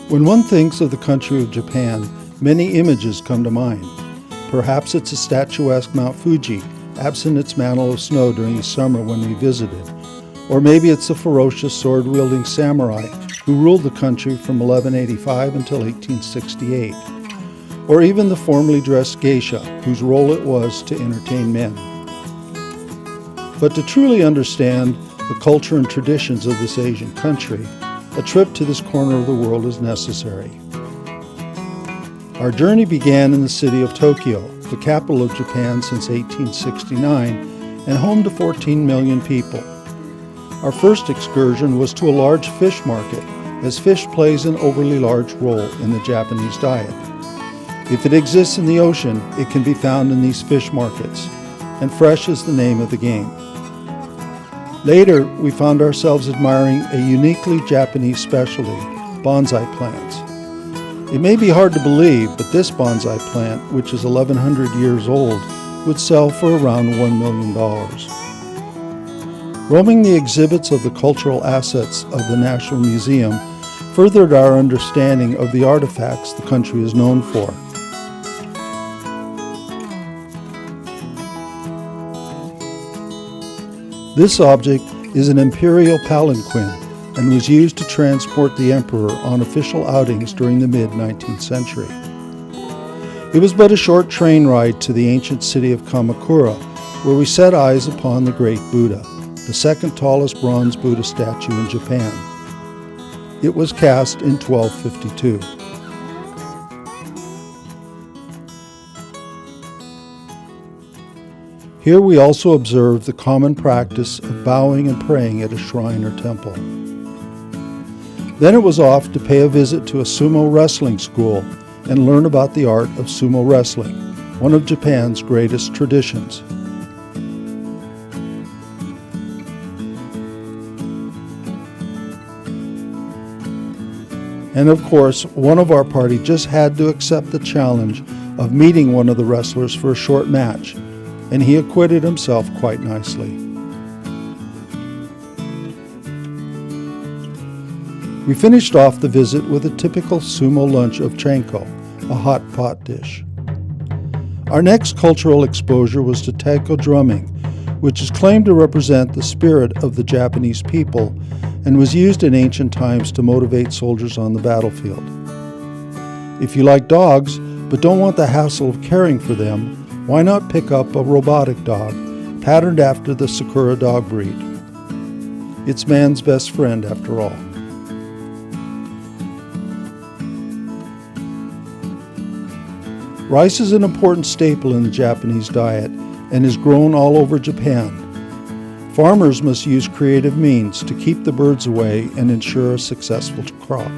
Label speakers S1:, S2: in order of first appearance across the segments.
S1: When one thinks of the country of Japan, many images come to mind. Perhaps it's a statuesque Mount Fuji, absent its mantle of snow during the summer when we visited. Or maybe it's the ferocious sword-wielding samurai who ruled the country from 1185 until 1868. Or even the formally dressed geisha, whose role it was to entertain men. But to truly understand the culture and traditions of this Asian country, a trip to this corner of the world is necessary. Our journey began in the city of Tokyo, the capital of Japan since 1869 and home to 14 million people. Our first excursion was to a large fish market, as fish plays an overly large role in the Japanese diet. If it exists in the ocean, it can be found in these fish markets, and fresh is the name of the game. Later, we found ourselves admiring a uniquely Japanese specialty, bonsai plants. It may be hard to believe, but this bonsai plant, which is 1,100 years old, would sell for around $1 million. Roaming the exhibits of the cultural assets of the National Museum furthered our understanding of the artifacts the country is known for. This object is an imperial palanquin and was used to transport the emperor on official outings during the mid-19th century. It was but a short train ride to the ancient city of Kamakura, where we set eyes upon the great Buddha, the second tallest bronze Buddha statue in Japan. It was cast in 1252. Here we also observed the common practice of bowing and praying at a shrine or temple. Then it was off to pay a visit to a sumo wrestling school and learn about the art of sumo wrestling, one of Japan's greatest traditions. And of course, one of our party just had to accept the challenge of meeting one of the wrestlers for a short match, and he acquitted himself quite nicely. We finished off the visit with a typical sumo lunch of chanko, a hot pot dish. Our next cultural exposure was to taiko drumming, which is claimed to represent the spirit of the Japanese people and was used in ancient times to motivate soldiers on the battlefield. If you like dogs, but don't want the hassle of caring for them, why not pick up a robotic dog, patterned after the Sakura dog breed? It's man's best friend, after all. Rice is an important staple in the Japanese diet and is grown all over Japan. Farmers must use creative means to keep the birds away and ensure a successful crop.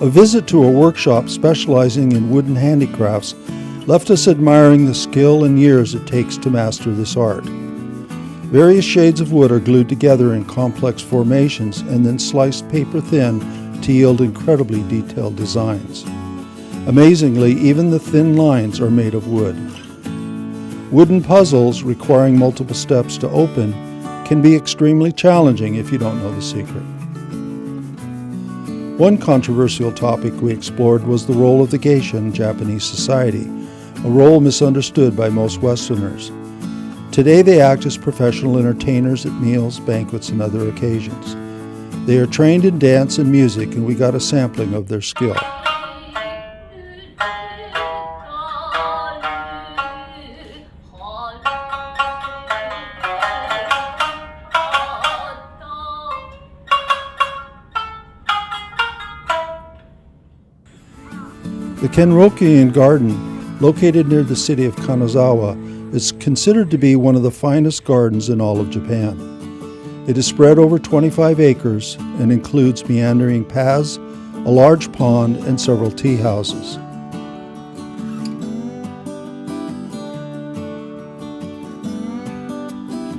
S1: A visit to a workshop specializing in wooden handicrafts left us admiring the skill and years it takes to master this art. Various shades of wood are glued together in complex formations and then sliced paper thin to yield incredibly detailed designs. Amazingly, even the thin lines are made of wood. Wooden puzzles requiring multiple steps to open can be extremely challenging if you don't know the secret. One controversial topic we explored was the role of the geisha in Japanese society, a role misunderstood by most Westerners. Today they act as professional entertainers at meals, banquets, and other occasions. They are trained in dance and music, and we got a sampling of their skill. The Kenroku Garden, located near the city of Kanazawa, is considered to be one of the finest gardens in all of Japan. It is spread over 25 acres and includes meandering paths, a large pond, and several tea houses.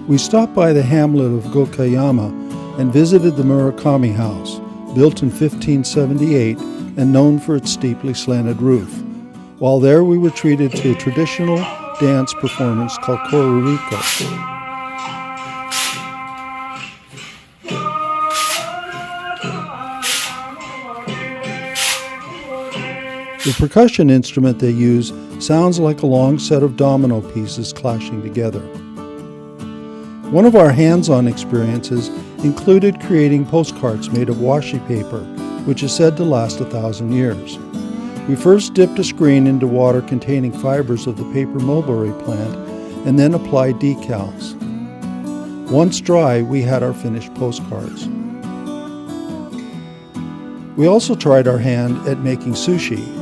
S1: We stopped by the hamlet of Gokayama and visited the Murakami House, built in 1578 and known for its steeply slanted roof. While there, we were treated to a traditional dance performance called Kororiko. The percussion instrument they use sounds like a long set of domino pieces clashing together. One of our hands-on experiences included creating postcards made of washi paper, which is said to last 1,000 years. We first dipped a screen into water containing fibers of the paper mulberry plant and then applied decals. Once dry, we had our finished postcards. We also tried our hand at making sushi.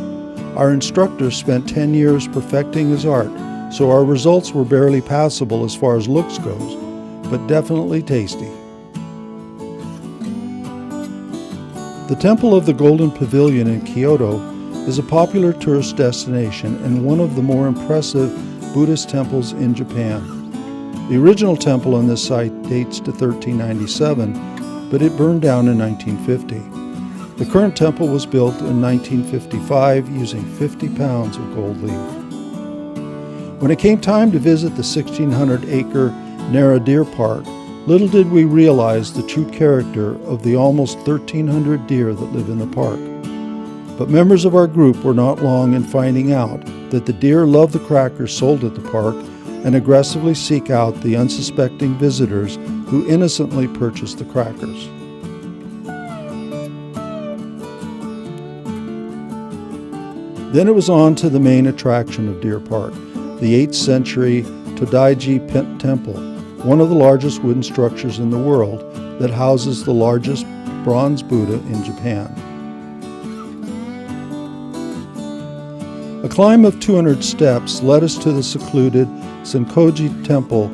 S1: Our instructor spent 10 years perfecting his art, so our results were barely passable as far as looks goes, but definitely tasty. The Temple of the Golden Pavilion in Kyoto is a popular tourist destination and one of the more impressive Buddhist temples in Japan. The original temple on this site dates to 1397, but it burned down in 1950. The current temple was built in 1955 using 50 pounds of gold leaf. When it came time to visit the 1,600-acre Nara Deer Park, little did we realize the true character of the almost 1,300 deer that live in the park. But members of our group were not long in finding out that the deer love the crackers sold at the park and aggressively seek out the unsuspecting visitors who innocently purchase the crackers. Then it was on to the main attraction of Deer Park, the 8th century Todaiji Temple, one of the largest wooden structures in the world that houses the largest bronze Buddha in Japan. A climb of 200 steps led us to the secluded Senkoji Temple,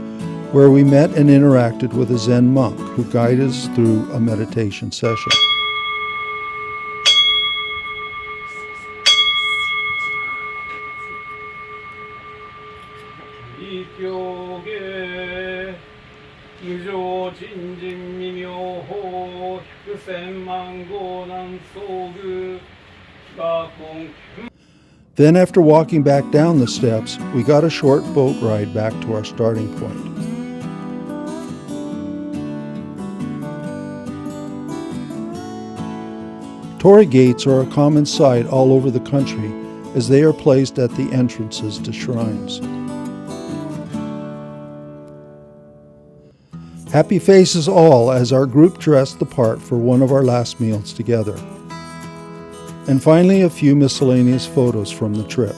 S1: where we met and interacted with a Zen monk who guided us through a meditation session. Then after walking back down the steps, we got a short boat ride back to our starting point. Torii gates are a common sight all over the country as they are placed at the entrances to shrines. Happy faces all as our group dressed the part for one of our last meals together. And finally, a few miscellaneous photos from the trip.